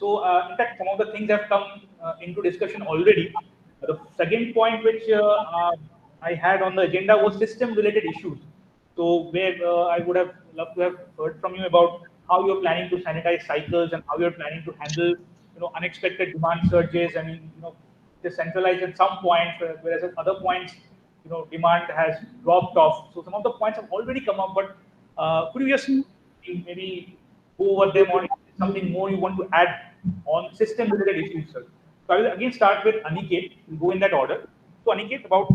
So, in fact, some of the things have come into discussion already. The second point which I had on the agenda was system-related issues. So, where I would have loved to have heard from you about how you're planning to sanitize cycles and how you're planning to handle, unexpected demand surges. I mean, decentralized at some points, whereas at other points, demand has dropped off. So some of the points have already come up, but could you just maybe go over them, or something more you want to add on system-related issues, sir? So I will again start with Aniket. We'll go in that order. So Aniket, about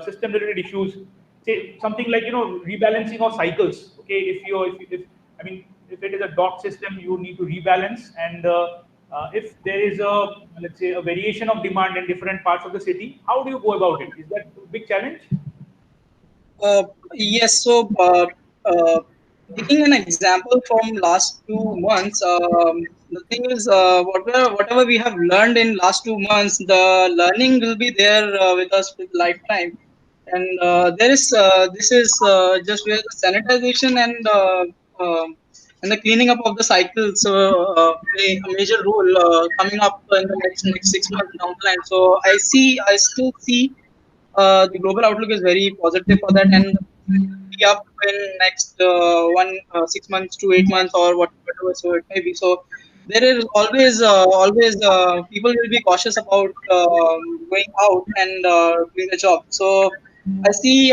system-related issues, say something like rebalancing of cycles. Okay, if I mean if it is a dot system, you need to rebalance, and if there is a, let's say, a variation of demand in different parts of the city, how do you go about it? Is that a big challenge? Uh, yes, so taking an example from last 2 months, the thing is, whatever we have learned in last 2 months, the learning will be there with us with lifetime. And there is this is just where the sanitization and the cleaning up of the cycles play a major role coming up in the next 6 months down the line. So I still see the global outlook is very positive for that, and be up in next 6 months to 8 months or whatever so it may be. So there is always people will be cautious about going out and doing the job. So I see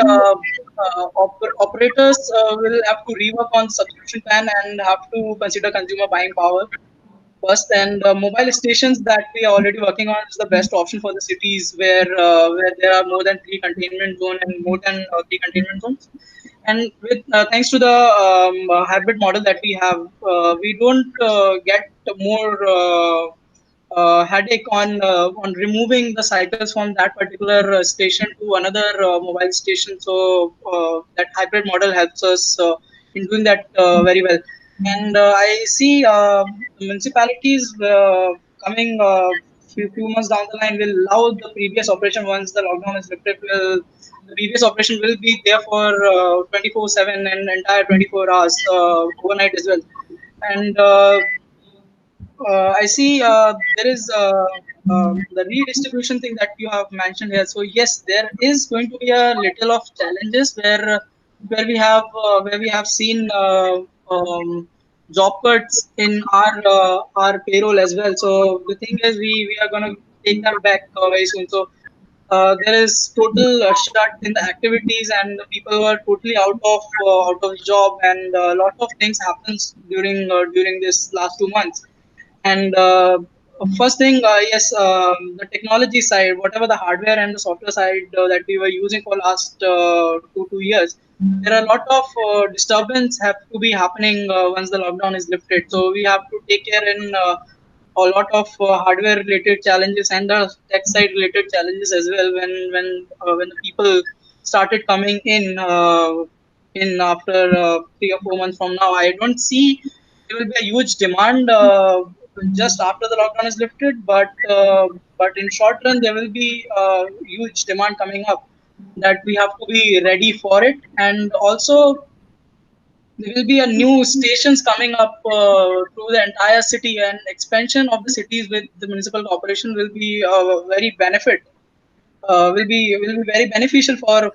operators will have to rework on subscription plan and have to consider consumer buying power first. And mobile stations that we are already working on is the best option for the cities where there are more than three containment zone and more than three containment zones. And with thanks to the hybrid model that we have, we don't get more headache on removing the cycles from that particular station to another mobile station. So that hybrid model helps us in doing that very well. And I see municipalities coming few months down the line will allow the previous operation once the lockdown is lifted. Will the previous operation will be there for 24/7 and entire 24 hours overnight as well. And I see there is the redistribution thing that you have mentioned here. So yes, there is going to be a little of challenges where we have seen job cuts in our payroll as well. So the thing is, we are going to take them back very soon. So there is total shut in the activities, and the people were totally out of job, and a lot of things happens during this last 2 months. And first thing, yes, the technology side, whatever the hardware and the software side that we were using for last 2 years, there are a lot of disturbance have to be happening once the lockdown is lifted. So we have to take care in a lot of hardware related challenges and the tech side related challenges as well when the people started coming in after 3 or 4 months from now. I don't see there will be a huge demand just after the lockdown is lifted, but in short run there will be huge demand coming up that we have to be ready for it. And also there will be a new stations coming up through the entire city, and expansion of the cities with the municipal corporation will be very benefit will be very beneficial for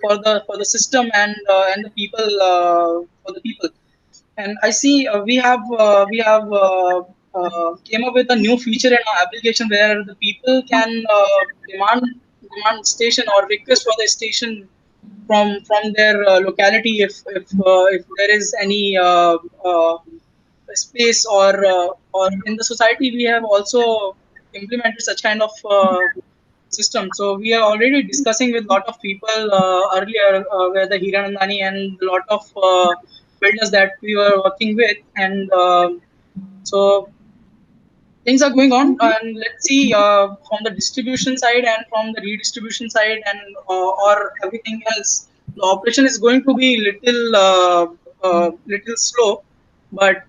the system and the people for the people. And I see we have came up with a new feature in our application where the people can demand station or request for the station from their locality if there is any space or in the society we have also implemented such kind of system. So we are already discussing with a lot of people earlier where the Hiranandani and a lot of builders that we were working with. And so things are going on, and let's see from the distribution side and from the redistribution side and or everything else, the operation is going to be little slow, but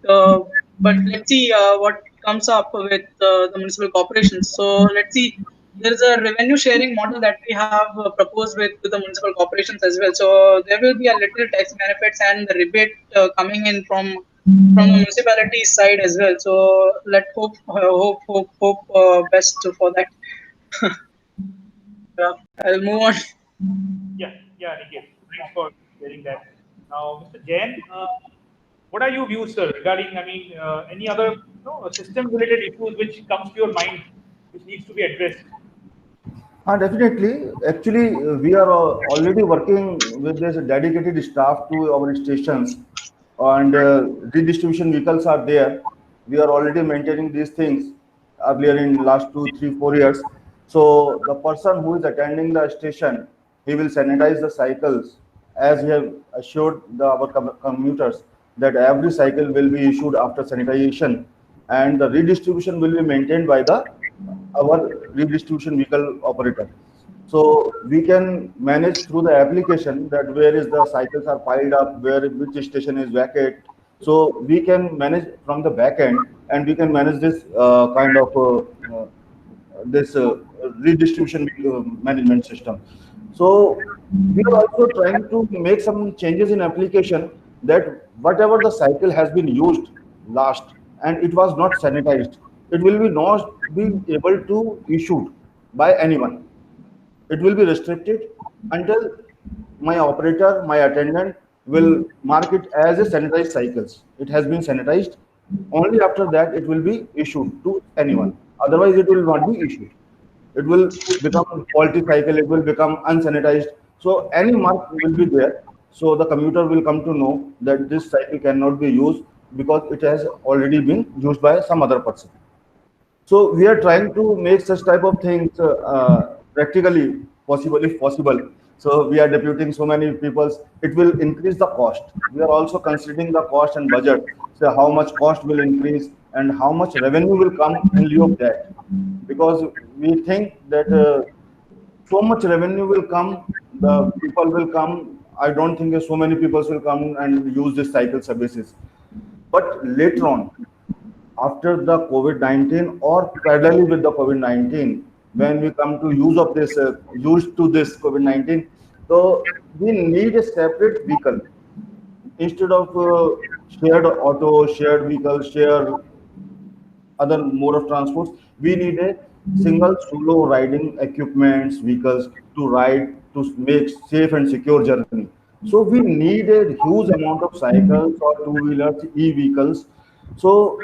let's see what comes up with the municipal corporations. So let's see, there is a revenue sharing model that we have proposed with the municipal corporations as well. So there will be a little tax benefits and the rebate coming in from the municipality side as well. So let hope best for that. Yeah, I'll move on. Yeah, yeah, Nikhil. Thanks for sharing that. Now, Mr. Jain, what are your views, sir, regarding, I mean, any other, system-related issues which comes to your mind, which needs to be addressed? Definitely. Actually, we are already working with this dedicated staff to our stations, and redistribution vehicles are there. We are already maintaining these things earlier in last 2, 3, 4 years. So the person who is attending the station, he will sanitize the cycles, as we have assured our commuters that every cycle will be issued after sanitization, and the redistribution will be maintained by the our redistribution vehicle operator. So we can manage through the application that where is the cycles are piled up, where which station is vacant. So we can manage from the back end, and we can manage this kind of this redistribution management system. So we are also trying to make some changes in application that whatever the cycle has been used last and it was not sanitized, it will be not be able to issued by anyone. It will be restricted until my operator, my attendant will mark it as a sanitized cycles. It has been sanitized. Only after that it will be issued to anyone. Otherwise, it will not be issued. It will become faulty cycle. It will become unsanitized. So any mark will be there. So the commuter will come to know that this cycle cannot be used because it has already been used by some other person. So we are trying to make such type of things practically possible if possible. So we are deputing so many people. It will increase the cost. We are also considering the cost and budget. So how much cost will increase and how much revenue will come in lieu of that. Because we think that so much revenue will come, the people will come. I don't think so many people will come and use this cycle services. But later on, after the COVID-19 or parallelly with the COVID-19, when we come to use of this, used to this COVID-19, so we need a separate vehicle instead of shared auto, shared vehicle, share other mode of transports. We need a single solo riding equipments, vehicles to ride to make safe and secure journey. So we need a huge amount of cycles or two-wheelers, e-vehicles. So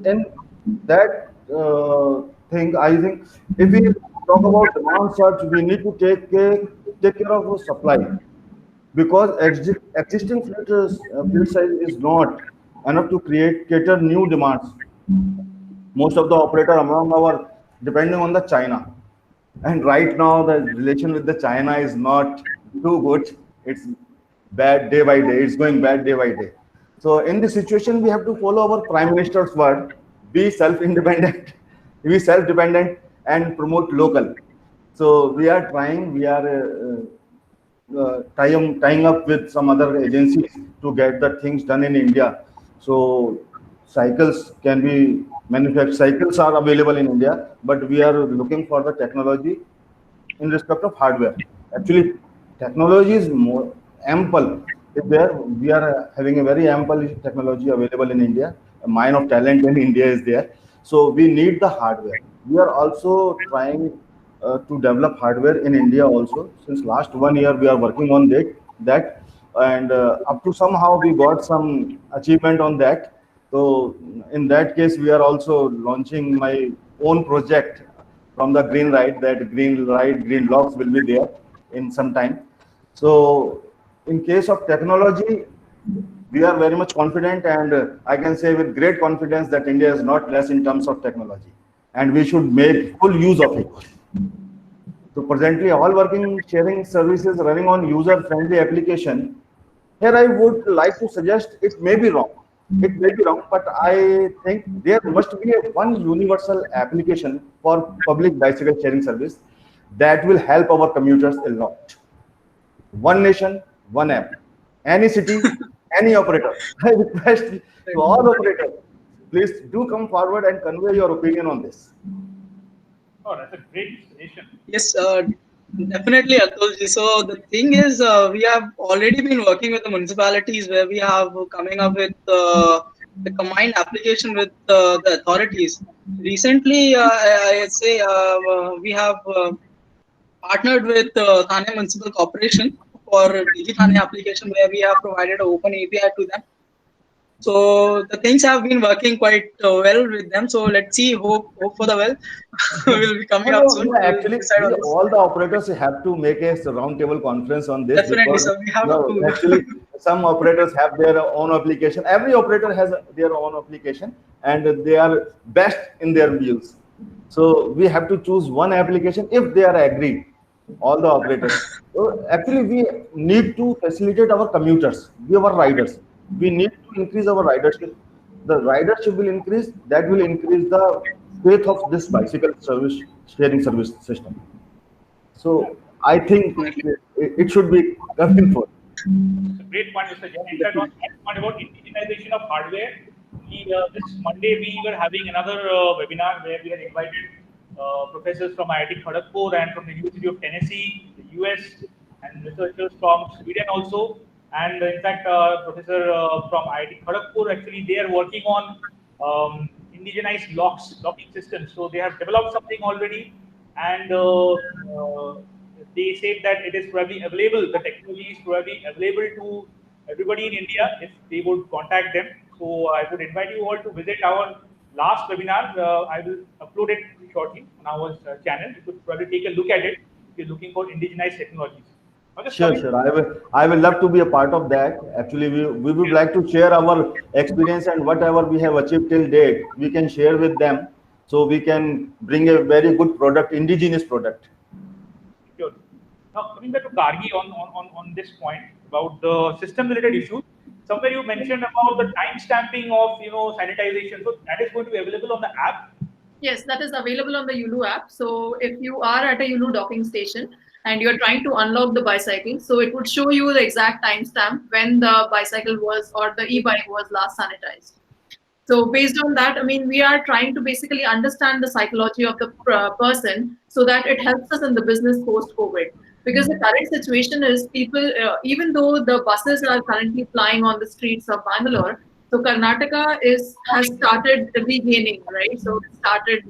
in that thing, I think if we talk about demand surge, we need to take care of supply because existing fleet size is not enough to create cater new demands. Most of the operator among our depending on the China, and right now the relation with the China is not too good. It's bad day by day. It's going bad day by day. So in this situation, we have to follow our prime minister's word: be self-independent, be self-dependent, and promote local. So we are trying. We are tying up with some other agencies to get the things done in India. So cycles can be manufactured. Cycles are available in India, but we are looking for the technology in respect of hardware. Actually, technology is more ample. Is there we are having a very ample technology available in India. A mine of talent in India is there. So we need the hardware. We are also trying to develop hardware in India also. Since last 1 year, we are working on that, and up to somehow we got some achievement on that. So in that case, we are also launching my own project from the Green Ride. That Green Ride, Green Locks will be there in some time. So in case of technology, we are very much confident, and I can say with great confidence that India is not less in terms of technology, and we should make full use of it. So presently, all working sharing services running on user-friendly application. Here, I would like to suggest it may be wrong. It may be wrong, but I think there must be a one universal application for public bicycle sharing service that will help our commuters a lot. One nation, one app. Any city, any operator. I request to all operators, please do come forward and convey your opinion on this. Oh, that's a great explanation. Yes, Definitely, Atulji. So the thing is, we have already been working with the municipalities where we have coming up with the combined application with the authorities. Recently, I'd say we have partnered with Thane Municipal Corporation for Digi Thane application where we have provided an open API to them. So the things have been working quite well with them. So let's see. Hope for the well. Will be No, coming up no, soon. no, We'll actually, decide on this. all the operators have to make a roundtable conference on this Definitely. because So we have no, to. actually some operators have their own application. Every operator has their own application and they are best in their views. So we have to choose one application if they are agreed, all the operators. So actually, we need to facilitate our commuters, our riders. We need to increase our ridership. The ridership will increase, that will increase the faith of this bicycle service sharing service system. So I think Definitely. it should be coming for. It's a great point, Mr. Jain. In fact, on that point about indigenization of hardware, this Monday we were having another webinar where we had invited professors from IIT Kharagpur and from the University of Tennessee, the US, and researchers from Sweden also. And in fact, Professor from IIT Kharagpur, actually, they are working on indigenized locking systems. So they have developed something already, and they said that it is probably available. The technology is probably available to everybody in India if they would contact them. So I would invite you all to visit our last webinar. I will upload it shortly on our channel. You could probably take a look at it if you're looking for indigenized technologies. Now just Sure, coming sure. I will love to be a part of that. Actually, we would like to share our experience and whatever we have achieved till date, we can share with them so we can bring a very good product, indigenous product. Sure. Now, coming back to Gargi on this point about the system-related issues, somewhere you mentioned about the time stamping of sanitization. So that is going to be available on the app. Yes, that is available on the Yulu app. So if you are at a Yulu docking station and you're trying to unlock the bicycle, so it would show you the exact timestamp when the bicycle was or the e-bike was last sanitized. So based on that, I mean, we are trying to basically understand the psychology of the person so that it helps us in the business post-COVID. Because the current situation is people, even though the buses are currently flying on the streets of Bangalore, so Karnataka has started regaining, right? So it started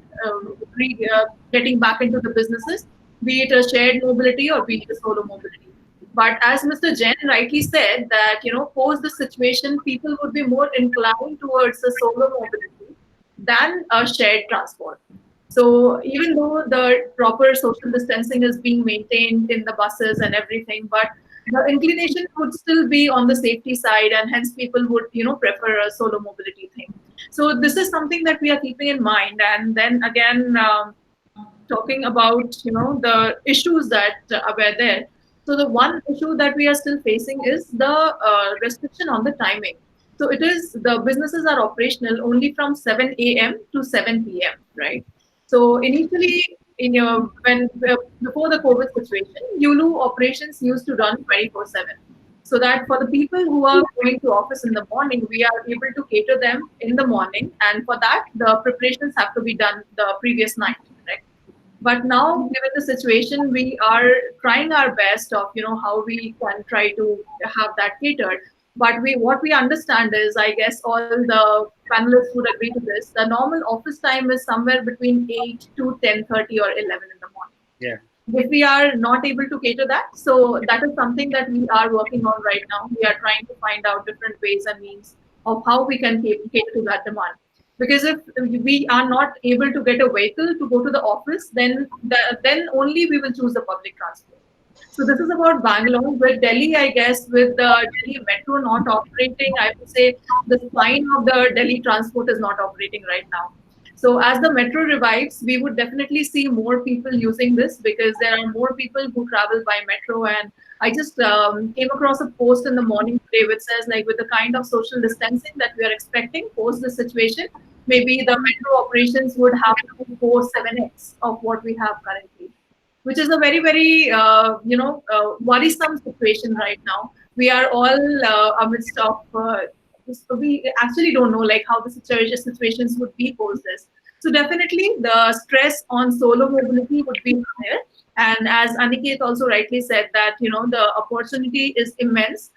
getting back into the businesses, be it a shared mobility or be it a solo mobility. But as Mr. Jain rightly said, that post the situation, people would be more inclined towards a solo mobility than a shared transport. So even though the proper social distancing is being maintained in the buses and everything, but the inclination would still be on the safety side, and hence people would prefer a solo mobility thing. So this is something that we are keeping in mind, and then again. Talking about the issues that were there. So the one issue that we are still facing is the restriction on the timing. So it is the businesses are operational only from 7 a.m. to 7 p.m. Right. So initially, when before the COVID situation, Yulu operations used to run 24/7. So that for the people who are going to office in the morning, we are able to cater them in the morning, and for that the preparations have to be done the previous night. Right. But now, given the situation, we are trying our best of how we can try to have that catered. But what we understand is, I guess all the panelists would agree to this. The normal office time is somewhere between 8 to 10:30 or 11 in the morning. Yeah. If we are not able to cater that, so that is something that we are working on right now. We are trying to find out different ways and means of how we can cater to that demand. Because if we are not able to get a vehicle to go to the office, then only we will choose the public transport. So this is about Bangalore. With Delhi, I guess, with the Delhi metro not operating, I would say the spine of the Delhi transport is not operating right now. So as the metro revives, we would definitely see more people using this because there are more people who travel by metro. And I just came across a post in the morning today which says, like, with the kind of social distancing that we are expecting post the situation, maybe the metro operations would have to go 7x of what we have currently, which is a very, very, worrisome situation right now. We are all amidst of, we actually don't know like how the situations would be post this. So definitely the stress on solo mobility would be higher. And as Aniket also rightly said that, the opportunity is immense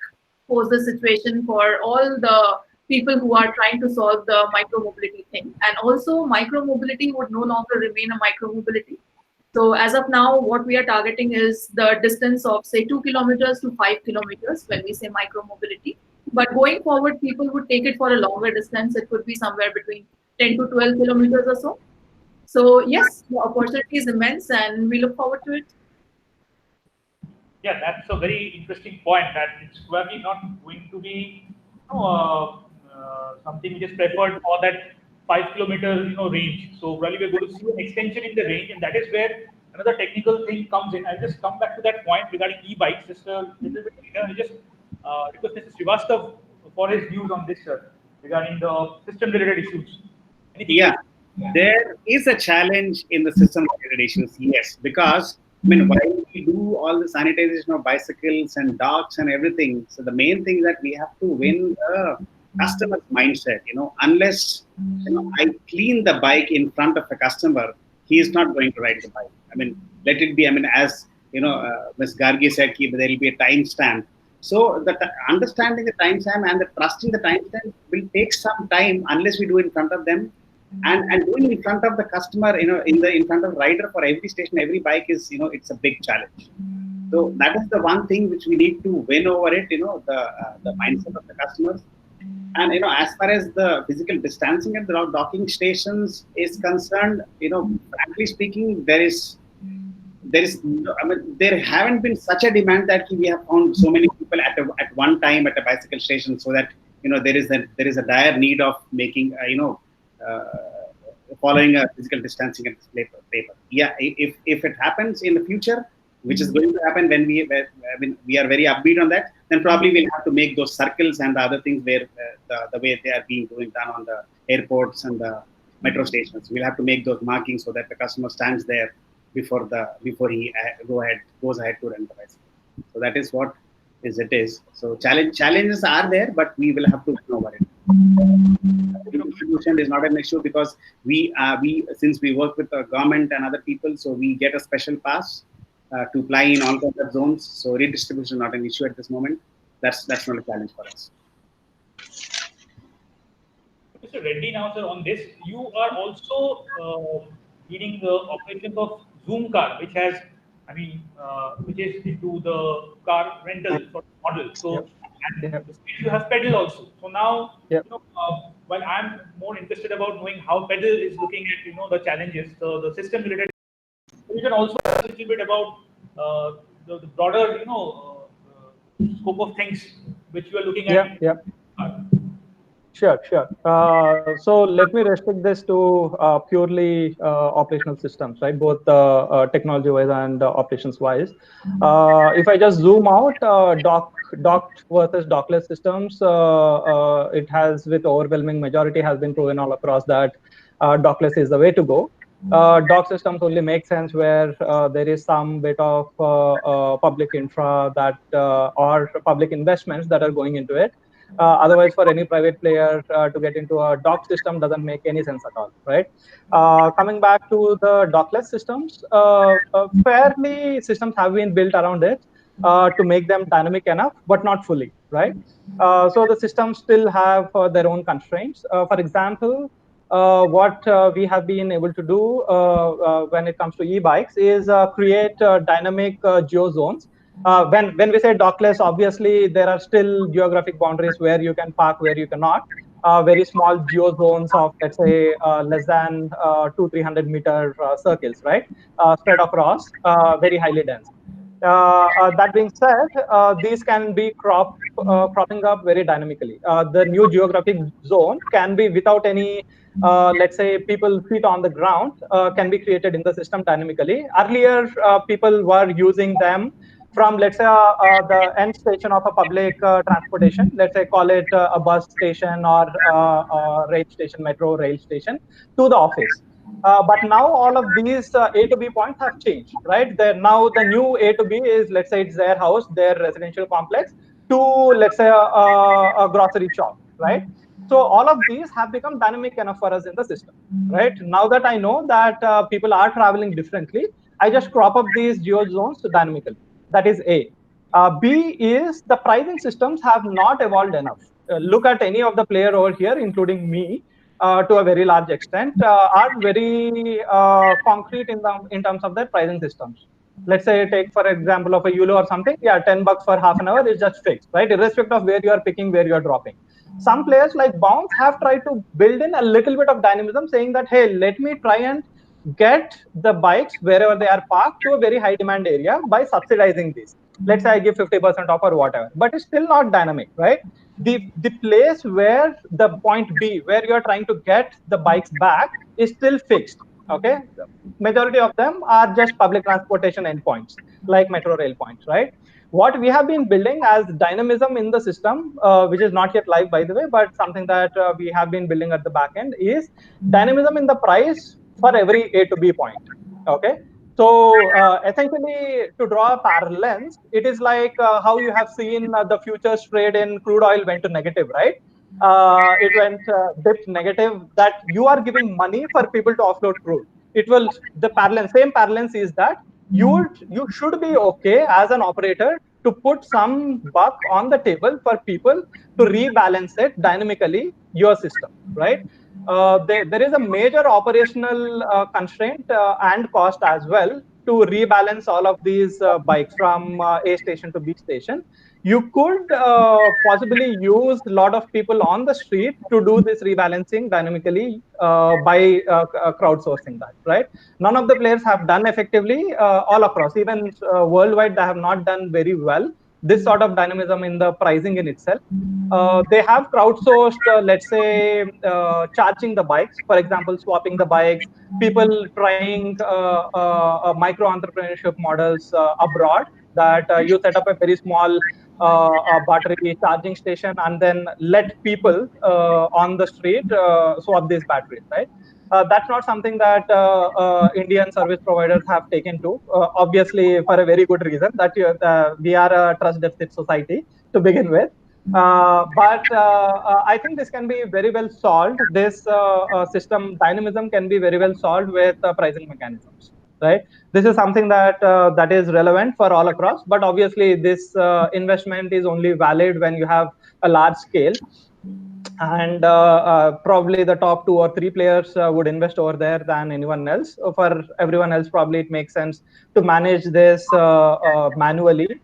post the situation for all the people who are trying to solve the micromobility thing. And also micromobility would no longer remain a micromobility. So as of now, what we are targeting is the distance of say 2 kilometers to 5 kilometers when we say micromobility. But going forward, people would take it for a longer distance. It could be somewhere between 10 to 12 kilometers or so. So yes, the opportunity is immense and we look forward to it. Yeah, that's a very interesting point. That it's probably not going to be, something which is preferred for that 5 kilometer, range. So probably we're going to see an extension in the range, and that is where another technical thing comes in. I'll just come back to that point regarding e-bikes just a little bit later. I'll just request Mr. Srivastav for his views on this, sir, regarding the system-related issues. Anything Yeah, else? there is a challenge in the system-related issues, yes, because I mean, while we do all the sanitization of bicycles and docks and everything, so the main thing that we have to win the customer's mindset. Unless I clean the bike in front of a customer, he is not going to ride the bike. I mean, let it be. I mean, as Ms. Gargi said, there will be a timestamp. So the understanding the timestamp and the trusting the timestamp will take some time unless we do it in front of them. And doing in front of the customer, in front of rider for every station, every bike is, it's a big challenge. So that is the one thing which we need to win over it, the mindset of the customers. And as far as the physical distancing at the docking stations is concerned, frankly speaking, there haven't been such a demand that we have found so many people at one time at a bicycle station, so that there is a dire need of making following a physical distancing and paper. Yeah, if it happens in the future, which is going to happen when we are very upbeat on that, then probably we'll have to make those circles and the other things where the way they are being done on the airports and the metro stations. We'll have to make those markings so that the customer stands there before he goes ahead to rent the bicycle. So that is what it is. So challenges are there, but we will have to win over it. Distribution is not an issue because we since we work with the government and other people, so we get a special pass to fly in all kinds of zones. So redistribution is not an issue at this moment. That's not a challenge for us. Mr. Reddy, now sir, on this, you are also leading the operations of Zoom Car, which has, which is into the car rental sort of model. So, and you have Pedal also. So now, while I'm more interested about knowing how Pedal is looking at, the challenges, the system related, you can also ask a little bit about the broader, scope of things which you are looking at. Sure. So let me restrict this to purely operational systems, right? Both technology-wise and operations-wise. If I just zoom out, docked versus dockless systems, it has, with overwhelming majority, has been proven all across that dockless is the way to go. Dock systems only make sense where there is some bit of public infra that or public investments that are going into it. Otherwise, for any private player to get into a dock system doesn't make any sense at all, right? Coming back to the dockless systems, fairly systems have been built around it to make them dynamic enough, but not fully, right? So the systems still have their own constraints. For example, what we have been able to do when it comes to e-bikes is create dynamic geo zones. When we say dockless, obviously there are still geographic boundaries where you can park, where you cannot. Very small geo zones of, let's say, less than 200-300 meter circles, right? Spread across, very highly dense. That being said, these can be cropping up very dynamically. The new geographic zone can be without any, let's say, people feet on the ground, can be created in the system dynamically. Earlier, people were using them from, let's say, the end station of a public transportation, let's say, call it a bus station or rail station, metro rail station, to the office. But now all of these A to B points have changed, right? Now the new A to B is, let's say, it's their house, their residential complex, to, let's say, a grocery shop, right? So all of these have become dynamic enough for us in the system, right? Now that I know that people are traveling differently, I just crop up these geo zones dynamically. That is A. B is the pricing systems have not evolved enough. Look at any of the player over here, including me, to a very large extent, are very concrete in terms of their pricing systems. Let's say take for example of a YOLO or something. Yeah, $10 for half an hour is just fixed, right? Irrespective of where you are picking, where you are dropping. Some players like Bounce have tried to build in a little bit of dynamism, saying that, hey, let me try and get the bikes wherever they are parked to a very high demand area by subsidizing these. Let's say I give 50% off or whatever, but it's still not dynamic, right? The place where the point B, where you're trying to get the bikes back, is still fixed. Okay, majority of them are just public transportation endpoints like metro rail points, right? What we have been building as dynamism in the system, which is not yet live by the way, but something that we have been building at the back end, is dynamism in the price for every A to B point. Okay, so essentially, to draw a parallels, it is like how you have seen the futures trade in crude oil went to negative, right? It went dipped negative. That you are giving money for people to offload crude. It will the parallel same parallels is that you should be okay as an operator to put some buck on the table for people to rebalance it dynamically your system, right? There is a major operational constraint and cost as well to rebalance all of these bikes from A station to B station. You could possibly use a lot of people on the street to do this rebalancing dynamically by crowdsourcing that, right? None of the players have done effectively all across. Even worldwide, they have not done very well this sort of dynamism in the pricing in itself. They have crowdsourced, let's say, charging the bikes, for example, swapping the bikes, people trying micro entrepreneurship models abroad, that you set up a very small battery charging station and then let people on the street swap these batteries, right? That's not something that Indian service providers have taken to, obviously for a very good reason, that we are a trust deficit society to begin with. But I think this can be very well solved. This system dynamism can be very well solved with pricing mechanisms, right? This is something that that is relevant for all across. But obviously, this investment is only valid when you have a large scale. And probably the top 2 or 3 players would invest over there than anyone else. For everyone else, probably it makes sense to manage this manually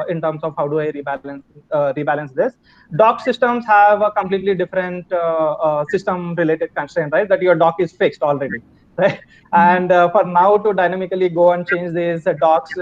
in terms of how do I rebalance this. Dock systems have a completely different system-related constraint, right? That your dock is fixed already, right? And for now to dynamically go and change these docks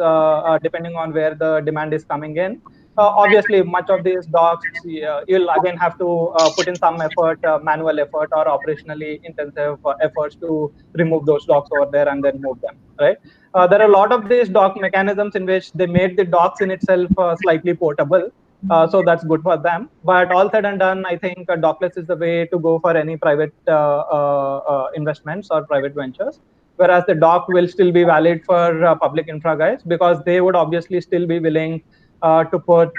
depending on where the demand is coming in, obviously, much of these docks, you'll again have to put in some effort, manual effort or operationally intensive efforts to remove those docks over there and then move them, right? There are a lot of these dock mechanisms in which they made the docks in itself slightly portable. So that's good for them. But all said and done, I think dockless is the way to go for any private investments or private ventures. Whereas the dock will still be valid for public infra guys, because they would obviously still be willing to put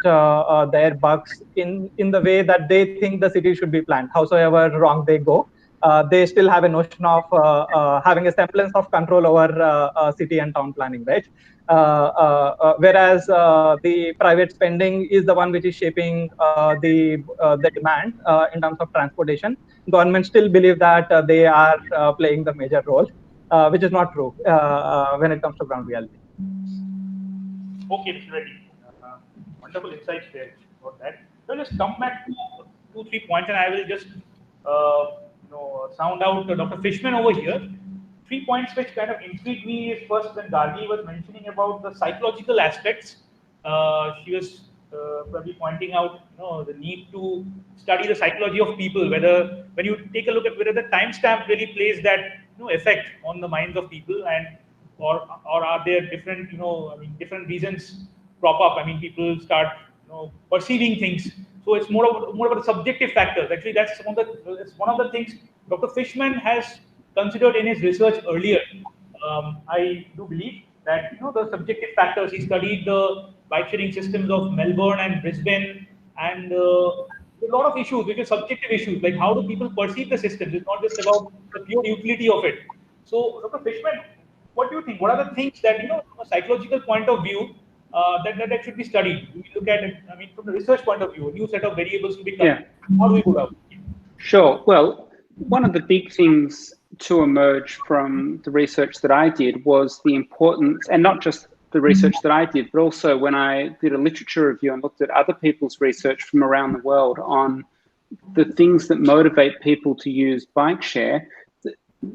their bucks in the way that they think the city should be planned, howsoever wrong they go. They still have a notion of having a semblance of control over city and town planning, right? Whereas the private spending is the one which is shaping the demand in terms of transportation. Governments still believe that they are playing the major role, which is not true when it comes to ground reality. Okay, Mr. Reddy. Wonderful insights there about that. So just come back to 2-3 points, and I will just sound out Dr. Fishman over here. 3 points which kind of intrigued me is first when Gargi was mentioning about the psychological aspects. She was probably pointing out the need to study the psychology of people, whether when you take a look at whether the timestamp really plays that effect on the minds of people, and or are there different different reasons crop up. I mean, people start perceiving things. So it's more about the subjective factors. Actually, that's one of the things Dr. Fishman has considered in his research earlier. I do believe that the subjective factors. He studied the bike sharing systems of Melbourne and Brisbane, and a lot of issues, which are subjective issues, like how do people perceive the systems. It's not just about the pure utility of it. So Dr. Fishman what do you think? What are the things that, from a psychological point of view, that should be studied? We look at it, I mean, from the research point of view, a new set of variables to be covered. How do we go about it? Sure. Well, one of the big things to emerge from the research that I did was the importance, and not just the research that I did, but also when I did a literature review and looked at other people's research from around the world on the things that motivate people to use bike share,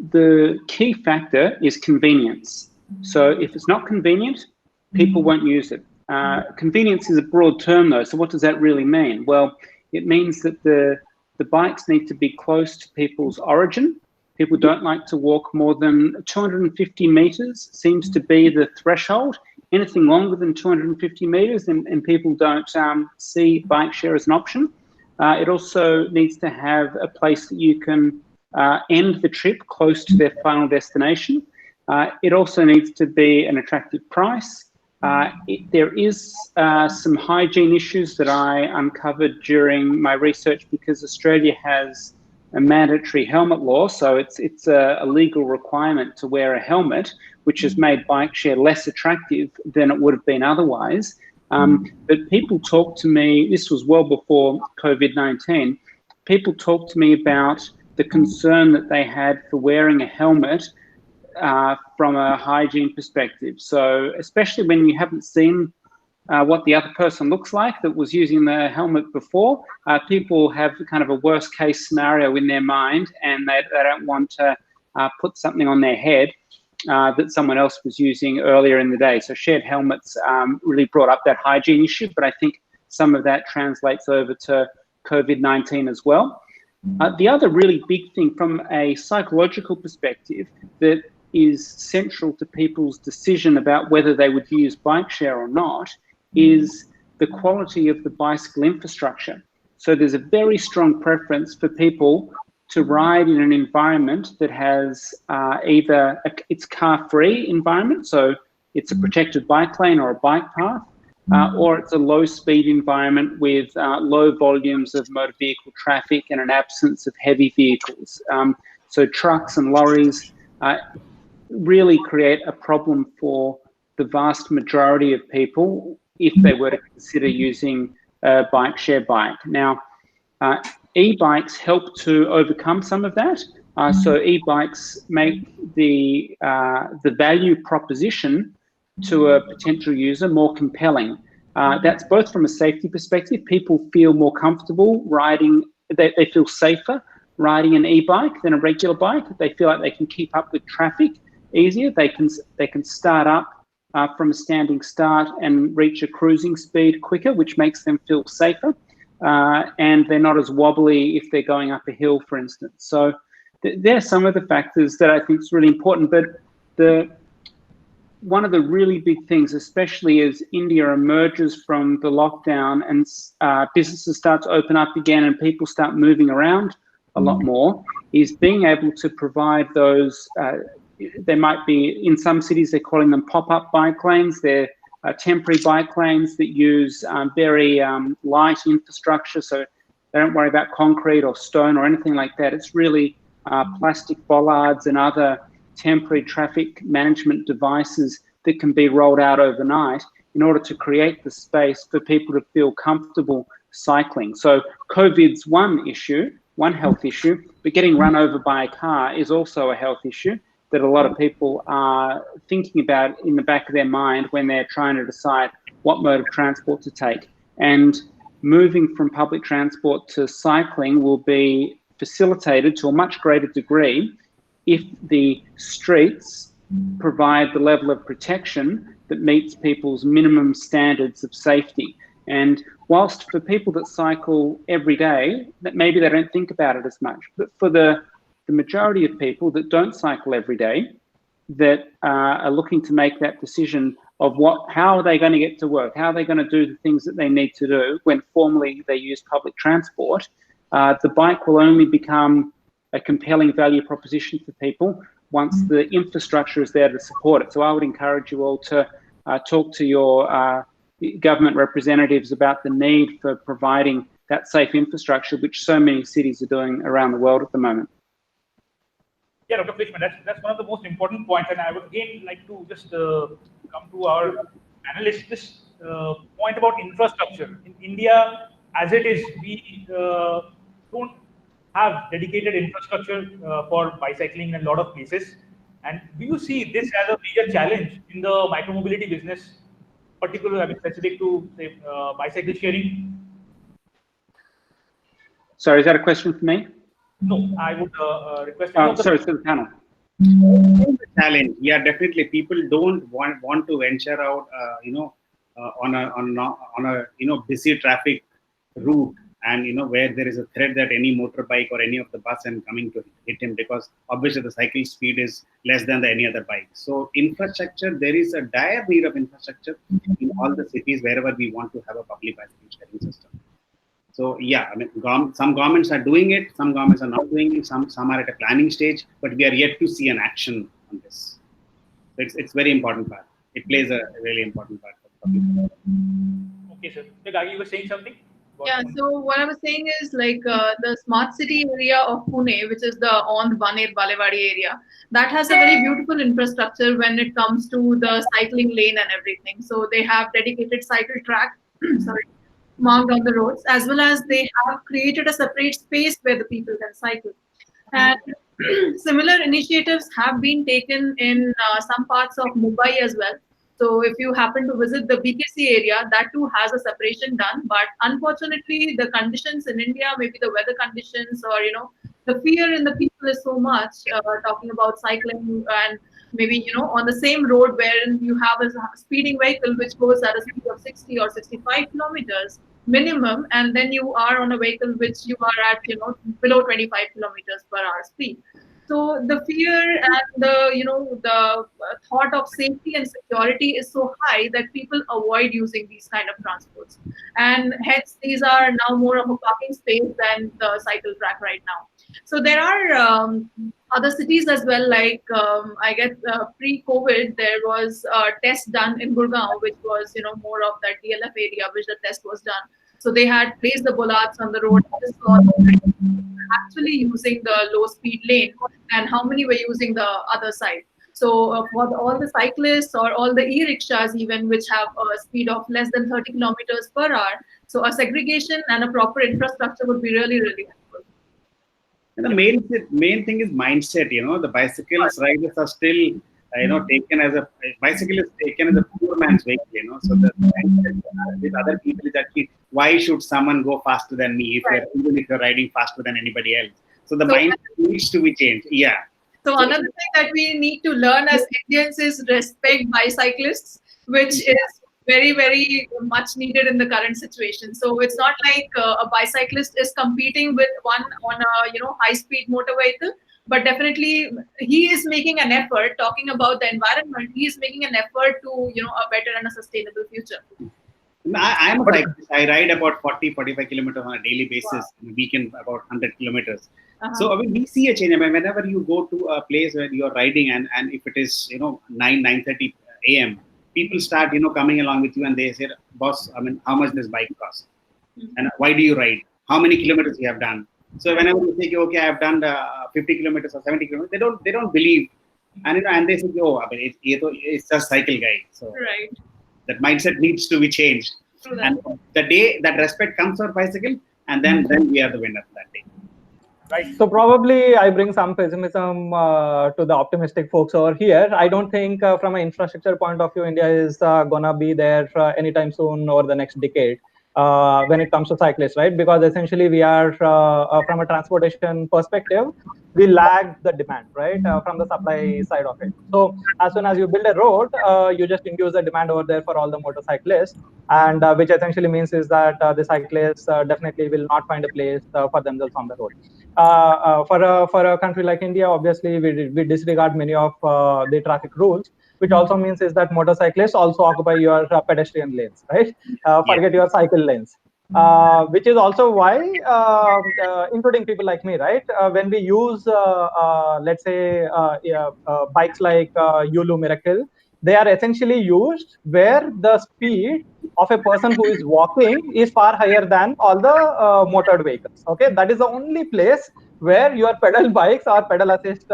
the key factor is convenience. So if it's not convenient, people won't use it. Convenience is a broad term though, so what does that really mean? Well, it means that the bikes need to be close to people's origin. People don't like to walk more than 250 meters, seems to be the threshold. Anything longer than 250 meters, and people don't see bike share as an option. It also needs to have a place that you can end the trip close to their final destination. It also needs to be an attractive price. There is some hygiene issues that I uncovered during my research because Australia has a mandatory helmet law, so it's a legal requirement to wear a helmet, which has made bike share less attractive than it would have been otherwise. But people talk to me, this was well before COVID-19, people talked to me about the concern that they had for wearing a helmet from a hygiene perspective. So especially when you haven't seen what the other person looks like that was using the helmet before, people have kind of a worst case scenario in their mind, and they don't want to put something on their head that someone else was using earlier in the day. So shared helmets really brought up that hygiene issue, but I think some of that translates over to COVID-19 as well. The other really big thing from a psychological perspective that is central to people's decision about whether they would use bike share or not is the quality of the bicycle infrastructure. So there's a very strong preference for people to ride in an environment that has either it's car-free environment, so it's a protected bike lane or a bike path, or it's a low-speed environment with low volumes of motor vehicle traffic and an absence of heavy vehicles. So trucks and lorries really create a problem for the vast majority of people if they were to consider using a bike share bike. Now, e-bikes help to overcome some of that. So e-bikes make the value proposition to a potential user more compelling. That's both from a safety perspective. People feel more comfortable riding, they feel safer riding an e-bike than a regular bike. They feel like they can keep up with traffic easier. They can start up from a standing start and reach a cruising speed quicker, which makes them feel safer. And they're not as wobbly if they're going up a hill, for instance. So there are some of the factors that I think is really important. But one of the really big things, especially as India emerges from the lockdown and businesses start to open up again and people start moving around a lot more, is being able to provide those. There might be, in some cities, they're calling them pop-up bike lanes. They're temporary bike lanes that use very light infrastructure, so they don't worry about concrete or stone or anything like that. It's really plastic bollards and other temporary traffic management devices that can be rolled out overnight in order to create the space for people to feel comfortable cycling. So COVID's one health issue, but getting run over by a car is also a health issue that a lot of people are thinking about in the back of their mind when they're trying to decide what mode of transport to take. And moving from public transport to cycling will be facilitated to a much greater degree if the streets provide the level of protection that meets people's minimum standards of safety. And whilst for people that cycle every day, that maybe they don't think about it as much, but for the majority of people that don't cycle every day, that are looking to make that decision of how are they going to get to work, how are they going to do the things that they need to do when formerly they use public transport, the bike will only become a compelling value proposition for people once the infrastructure is there to support it. So I would encourage you all to talk to your government representatives about the need for providing that safe infrastructure, which so many cities are doing around the world at the moment. Yeah, Dr. Fishman, that's one of the most important points, and I would again like to just come to our analyst this point about infrastructure in India. As it is, we don't have dedicated infrastructure for bicycling in a lot of places. And do you see this as a major challenge in the micromobility business, particularly, I mean, specific to say bicycle sharing? Sorry, is that a question for me? No, I would request. Sorry, to the panel. Challenge, yeah, definitely. People don't want to venture out, on a busy traffic route, and where there is a threat that any motorbike or any of the bus and coming to hit him, because obviously the cycle speed is less than any other bike. So infrastructure, there is a dire need of infrastructure in all the cities wherever we want to have a public bicycle sharing system. So yeah, I mean, some governments are doing it, some governments are not doing it, some are at a planning stage, but we are yet to see an action on this. So it's very important part. It plays a really important part. Okay, sir. Gagi, you were saying something? Yeah, so what I was saying is like the smart city area of Pune, which is the Ondh Baner Balewadi area, that has a very beautiful infrastructure when it comes to the cycling lane and everything. So they have dedicated cycle track, sorry, marked on the roads, as well as they have created a separate space where the people can cycle. And similar initiatives have been taken in some parts of Mumbai as well. So if you happen to visit the BKC area, that too has a separation done. But unfortunately, the conditions in India, maybe the weather conditions, or the fear in the people is so much. Talking about cycling, and maybe on the same road wherein you have a speeding vehicle which goes at a speed of 60 or 65 kilometers minimum, and then you are on a vehicle which you are at below 25 kilometers per hour speed. So the fear and the thought of safety and security is so high that people avoid using these kind of transports, and hence these are now more of a parking space than the cycle track right now. So there are other cities as well, like I guess pre-COVID there was a test done in Gurgaon, which was more of that DLF area, which the test was done. So they had placed the bollards on the road, actually using the low speed lane, and how many were using the other side. So for all the cyclists or all the e-rickshaws even, which have a speed of less than 30 kilometers per hour, so a segregation and a proper infrastructure would be really, really helpful. And the main thing is mindset. The bicycles riders are still, taken as bicycle is taken as a poor man's vehicle. So the mindset with other people is actually, why should someone go faster than me even if you're riding faster than anybody else? So the mindset needs to be changed. Yeah. So another thing that we need to learn as Indians is respect bicyclists, which is very, very much needed in the current situation. So it's not like a bicyclist is competing with one on a high-speed motor vehicle, but definitely he is making an effort. Talking about the environment, he is making an effort to a better and a sustainable future. I'm a cyclist. I ride about 40-45 kilometers on a daily basis. Wow. In a weekend, about 100 kilometers. So I mean, we see a change. I mean, whenever you go to a place where you're riding, and if it is 9:30 a.m., people start coming along with you, and they say, "Boss, I mean, how much this bike costs, and why do you ride? How many kilometers you have done?" So whenever you say, "Okay, I have done 50 kilometers or 70 kilometers," they don't believe, and they say, "Oh, I mean, it's just cycle guy." So right. That mindset needs to be changed. And the day that respect comes for bicycle, and then we are the winner that day. Right. So probably I bring some pessimism to the optimistic folks over here. I don't think from an infrastructure point of view, India is gonna be there anytime soon or the next decade when it comes to cyclists, right? Because essentially we are from a transportation perspective, we lag the demand, right, from the supply side of it. So as soon as you build a road, you just induce the demand over there for all the motorcyclists, and which essentially means is that the cyclists definitely will not find a place for themselves on the road. For a country like India, obviously we disregard many of the traffic rules, which also means is that motorcyclists also occupy your pedestrian lanes, right? Forget your cycle lanes. Which is also why, including people like me, right? When we use, let's say, bikes like Yulu Miracle, they are essentially used where the speed of a person who is walking is far higher than all the motored vehicles. Okay, that is the only place where your pedal bikes or pedal assist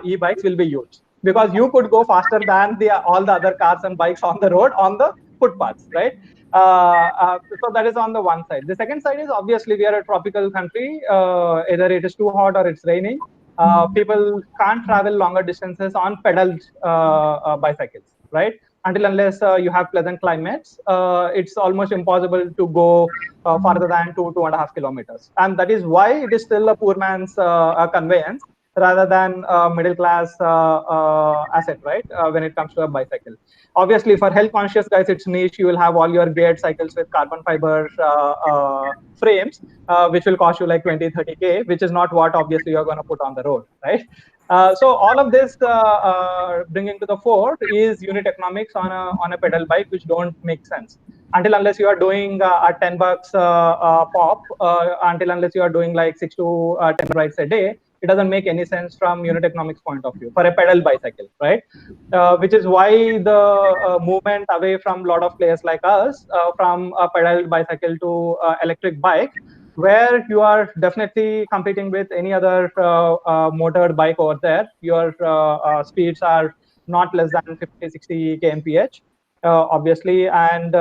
e-bikes will be used, because you could go faster than all the other cars and bikes on the road on the footpaths, right? So that is on the one side. The second side is obviously we are a tropical country. Either it is too hot or it's raining. People can't travel longer distances on pedaled bicycles, right? Until unless you have pleasant climates, it's almost impossible to go farther than 2.5 kilometers. And that is why it is still a poor man's conveyance rather than middle class asset, right? When it comes to a bicycle. Obviously, for health conscious guys, it's niche. You will have all your geared cycles with carbon fiber frames, which will cost you like 20-30K, which is not what obviously you're going to put on the road, right? So all of this bringing to the fore is unit economics on a pedal bike, which don't make sense until unless you are doing at $10 pop, until unless you are doing like 6 to 10 rides a day. It doesn't make any sense from unit economics point of view for a pedal bicycle, right? Which is why the movement away from a lot of players like us, from a pedal bicycle to electric bike, where you are definitely competing with any other motored bike over there. Your speeds are not less than 50-60 kmph. Obviously, and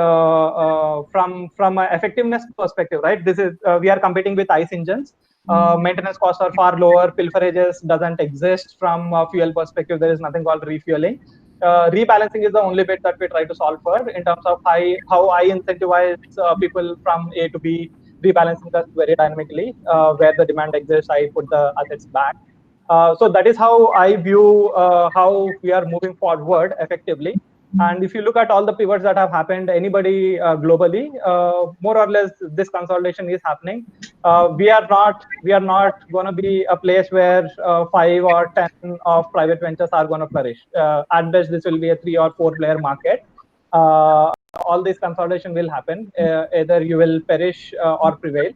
from an effectiveness perspective, right? This is we are competing with ICE engines. Maintenance costs are far lower. Pilferages doesn't exist from a fuel perspective. There is nothing called refueling. Rebalancing is the only bit that we try to solve for in terms of how I incentivize people from A to B, rebalancing us very dynamically. Where the demand exists, I put the assets back. So that is how I view how we are moving forward effectively. And if you look at all the pivots that have happened, anybody globally, more or less, this consolidation is happening. We are not going to be a place where 5 or 10 of private ventures are going to flourish. At best, this will be a 3 or 4 player market. All this consolidation will happen. Either you will perish or prevail.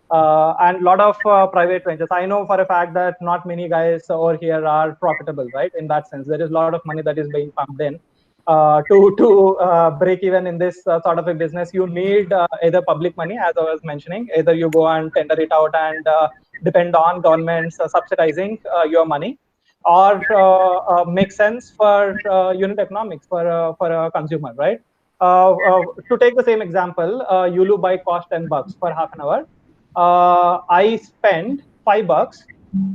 And a lot of private ventures. I know for a fact that not many guys over here are profitable, right? In that sense, there is a lot of money that is being pumped in. To break even in this sort of a business, you need either public money, as I was mentioning, either you go and tender it out and depend on governments subsidizing your money, or make sense for unit economics for a consumer, right? To take the same example, Yulu bike cost $10 for half an hour. I spend $5,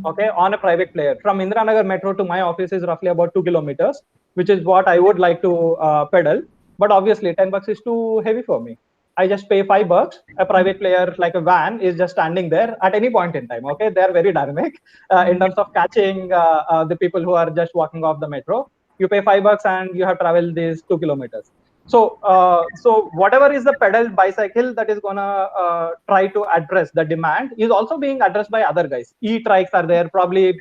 okay, on a private player. From Indiranagar Metro to my office is roughly about 2 kilometers, which is what I would like to pedal. But obviously, $10 is too heavy for me. I just pay $5. A private player like a van is just standing there at any point in time. Okay, they are very dynamic in terms of catching the people who are just walking off the metro. You pay $5 and you have traveled these 2 kilometers. So, so whatever is the pedal bicycle that is gonna try to address the demand is also being addressed by other guys. E-trikes are there, probably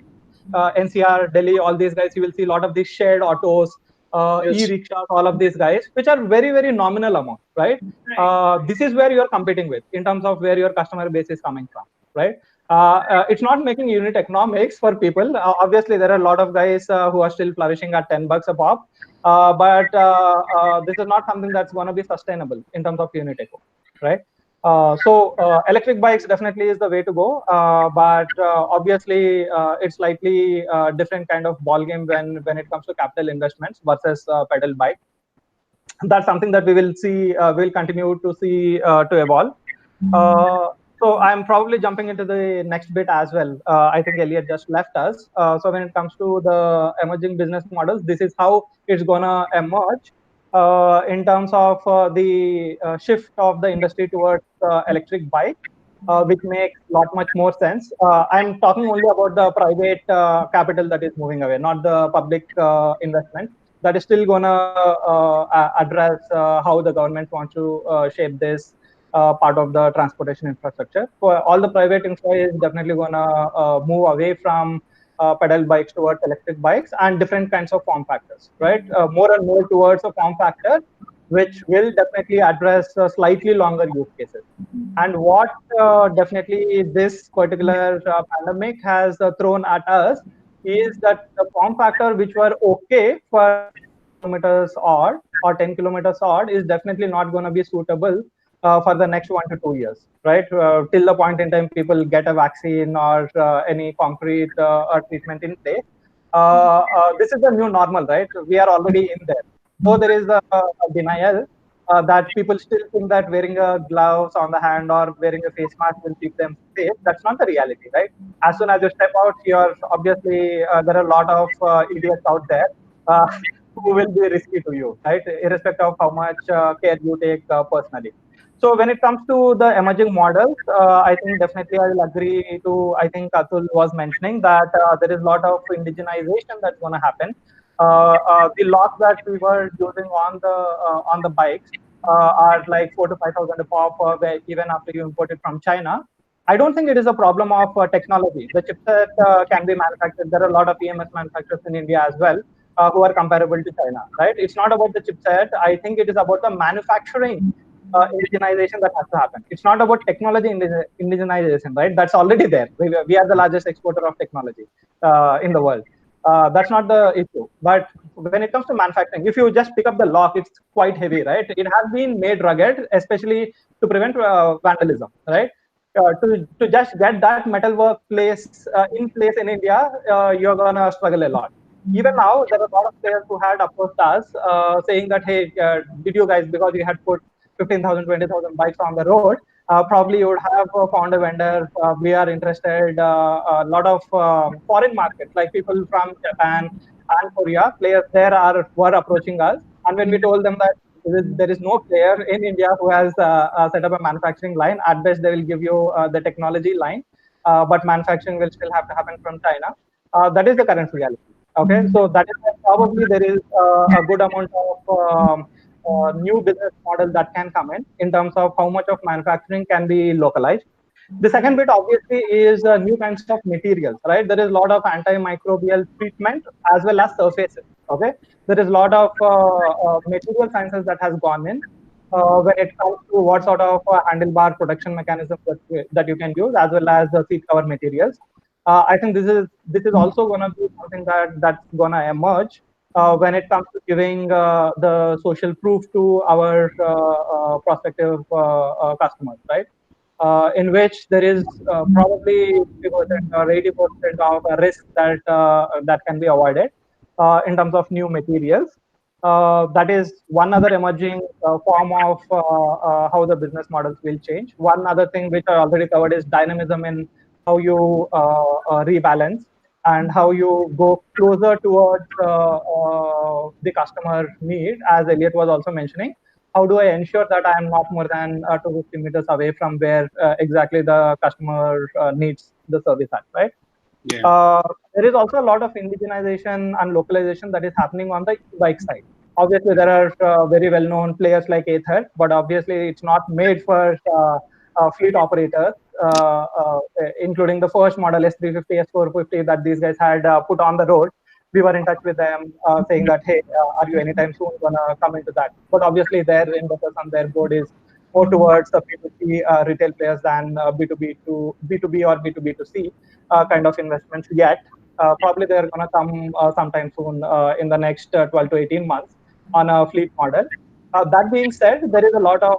NCR, Delhi, all these guys. You will see a lot of these shared autos, Yes. e-rickshaws, all of these guys, which are very, very nominal amount, right? This is where you are competing with in terms of where your customer base is coming from, right? It's not making unit economics for people. Obviously, there are a lot of guys who are still flourishing at $10 a pop. But this is not something that's going to be sustainable in terms of unit eco, right? So electric bikes definitely is the way to go, but obviously it's slightly different kind of ball game when it comes to capital investments versus pedal bike. That's something that we will see, we'll continue to see to evolve. So I'm probably jumping into the next bit as well. I think Elliot just left us. So when it comes to the emerging business models, this is how it's gonna emerge in terms of the shift of the industry towards electric bike, which makes a lot much more sense. I'm talking only about the private capital that is moving away, not the public investment. That is still gonna address how the government wants to shape this part of the transportation infrastructure. So all the private infra is definitely gonna move away from pedal bikes towards electric bikes and different kinds of form factors, right? More and more towards a form factor which will definitely address slightly longer use cases. And what definitely this particular pandemic has thrown at us is that the form factor which were okay for kilometers odd or 10 kilometers odd is definitely not going to be suitable for the next 1 to 2 years, right? Till the point in time people get a vaccine or any concrete treatment in place. This is the new normal, right? We are already in there. So there is a denial that people still think that wearing a gloves on the hand or wearing a face mask will keep them safe. That's not the reality, right? As soon as you step out, you're obviously there are a lot of idiots out there who will be risky to you, right? Irrespective of how much care you take personally. So when it comes to the emerging models, I think definitely I will agree to, I think Atul was mentioning that there is a lot of indigenization that's going to happen. The locks that we were using on the bikes are like 4 to 5,000 a pop, even after you import it from China. I don't think it is a problem of technology. The chipset can be manufactured. There are a lot of EMS manufacturers in India as well who are comparable to China, right? It's not about the chipset. I think it is about the manufacturing indigenization that has to happen. It's not about technology indigenization, right? That's already there. We are the largest exporter of technology in the world. That's not the issue. But when it comes to manufacturing, if you just pick up the lock, it's quite heavy, right? It has been made rugged, especially to prevent vandalism, right? To just get that metalwork in place in India, you're gonna struggle a lot. Even now, there are a lot of players who had approached us saying that, hey, did you guys, because you had put 15,000, 20,000 bikes on the road, probably you would have found a vendor. We are interested. A lot of foreign markets, like people from Japan and Korea, players there were approaching us. And when we told them that there is no player in India who has set up a manufacturing line, at best they will give you the technology line, but manufacturing will still have to happen from China. That is the current reality. Okay, so that is why probably there is a good amount of new business model that can come in terms of how much of manufacturing can be localized. The second bit obviously is new kinds of materials, right? There is a lot of antimicrobial treatment as well as surfaces. Okay, there is a lot of material sciences that has gone in when it comes to what sort of handlebar protection mechanism that you can use, as well as the seat cover materials. I think this is also going to be something that's going to emerge when it comes to giving the social proof to our prospective customers, right? In which there is probably 50% or 80% of a risk that can be avoided in terms of new materials. That is one other emerging form of how the business models will change. One other thing which I already covered is dynamism in how you rebalance and how you go closer towards the customer need, as Elliot was also mentioning. How do I ensure that I am not more than 250 meters away from where exactly the customer needs the service at, right? Yeah. There is also a lot of indigenization and localization that is happening on the bike side. Obviously, there are very well-known players like Ather, but obviously it's not made for fleet operators, including the first model S350, S450 that these guys had put on the road. We were in touch with them saying that, hey, are you anytime soon gonna come into that? But obviously their investors on their board is more towards the B2C retail players than B2B or B2B to C kind of investments yet. Probably they're gonna come sometime soon in the next 12 to 18 months on a fleet model. That being said, there is a lot of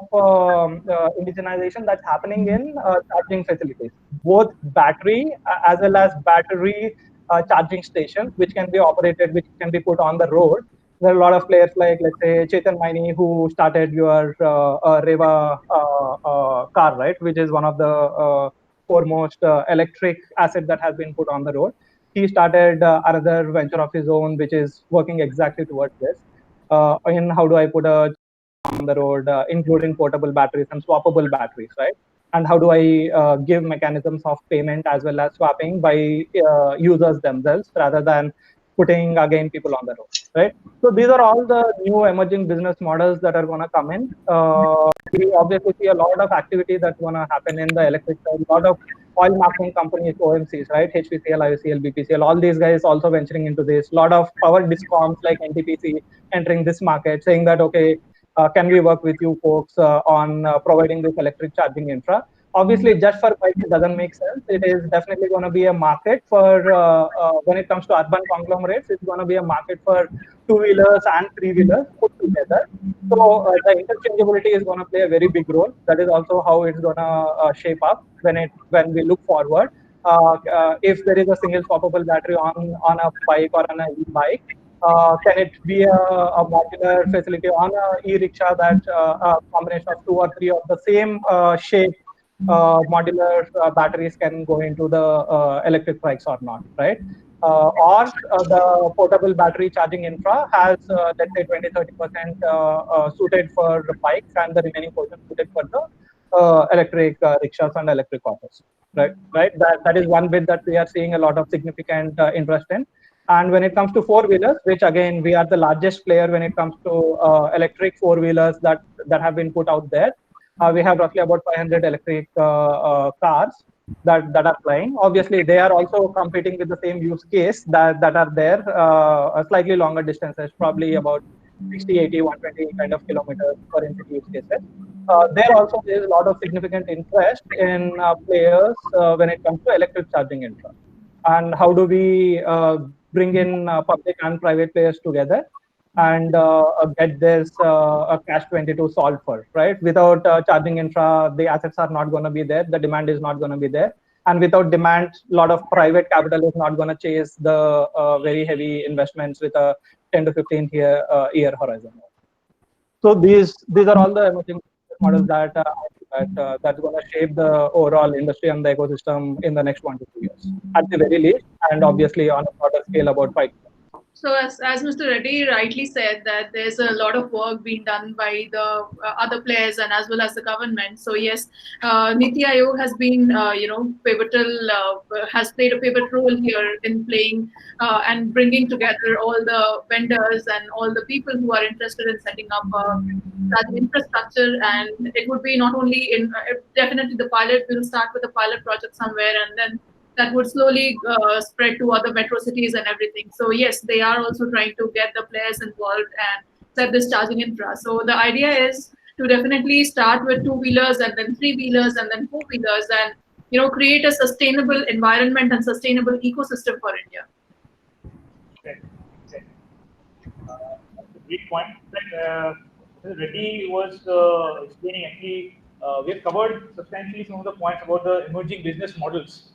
indigenization that's happening in charging facilities, both battery as well as battery charging stations, which can be operated, which can be put on the road. There are a lot of players like, let's say, Chetan Maini, who started your Reva car, right, which is one of the foremost electric asset that has been put on the road. He started another venture of his own, which is working exactly towards this. In how do I put a on the road, including portable batteries and swappable batteries, right? And how do I give mechanisms of payment as well as swapping by users themselves rather than putting again people on the road, right? So these are all the new emerging business models that are going to come in. We obviously see a lot of activity that's going to happen in the electric side. A lot of oil marketing companies, OMCs, right? HPCL, IOCL, BPCL, all these guys also venturing into this. A lot of power discoms like NTPC entering this market, saying that, okay, can we work with you folks on providing this electric charging infra? Obviously, just for bikes, it doesn't make sense. It is definitely going to be a market for, when it comes to urban conglomerates, it's going to be a market for two-wheelers and three-wheelers put together. So the interchangeability is going to play a very big role. That is also how it's going to shape up when we look forward. If there is a single swappable battery on a bike or on a e-bike, can it be a modular facility on a e-rickshaw that a combination of two or three of the same shape modular batteries can go into the electric bikes or not, right? Or the portable battery charging infra has, let's say, 20-30% suited for bikes and the remaining portion suited for the electric rickshaws and electric autos, right? That is one bit that we are seeing a lot of significant interest in. And when it comes to four-wheelers, which again, we are the largest player when it comes to electric four-wheelers that have been put out there. We have roughly about 500 electric cars that are flying. Obviously, they are also competing with the same use case that are there, slightly longer distances, probably about 60, 80, 120 kind of kilometers per in-city use cases. There also is a lot of significant interest in players when it comes to electric charging infra. And how do we bring in public and private players together and get this catch-22 solved for, right? Without charging infra, the assets are not going to be there, the demand is not going to be there. And without demand, a lot of private capital is not going to chase the very heavy investments with a 10 to 15 year horizon. So these are all the emerging models that that's going to shape the overall industry and the ecosystem in the next 1 to 2 years, at the very least, and obviously on a broader scale about 5 years. So as Mr. Reddy rightly said, that there's a lot of work being done by the other players and as well as the government. So yes, Niti Aayog has been, pivotal, has played a pivotal role here in playing and bringing together all the vendors and all the people who are interested in setting up that infrastructure. And it would be not only in, definitely the pilot will start with a pilot project somewhere, and then that would slowly spread to other metro cities and everything. So yes, they are also trying to get the players involved and set this charging infra. So the idea is to definitely start with two-wheelers and then three-wheelers and then four-wheelers, and create a sustainable environment and sustainable ecosystem for India. Okay. Great point. Reddy was explaining, actually, we have covered substantially some of the points about the emerging business models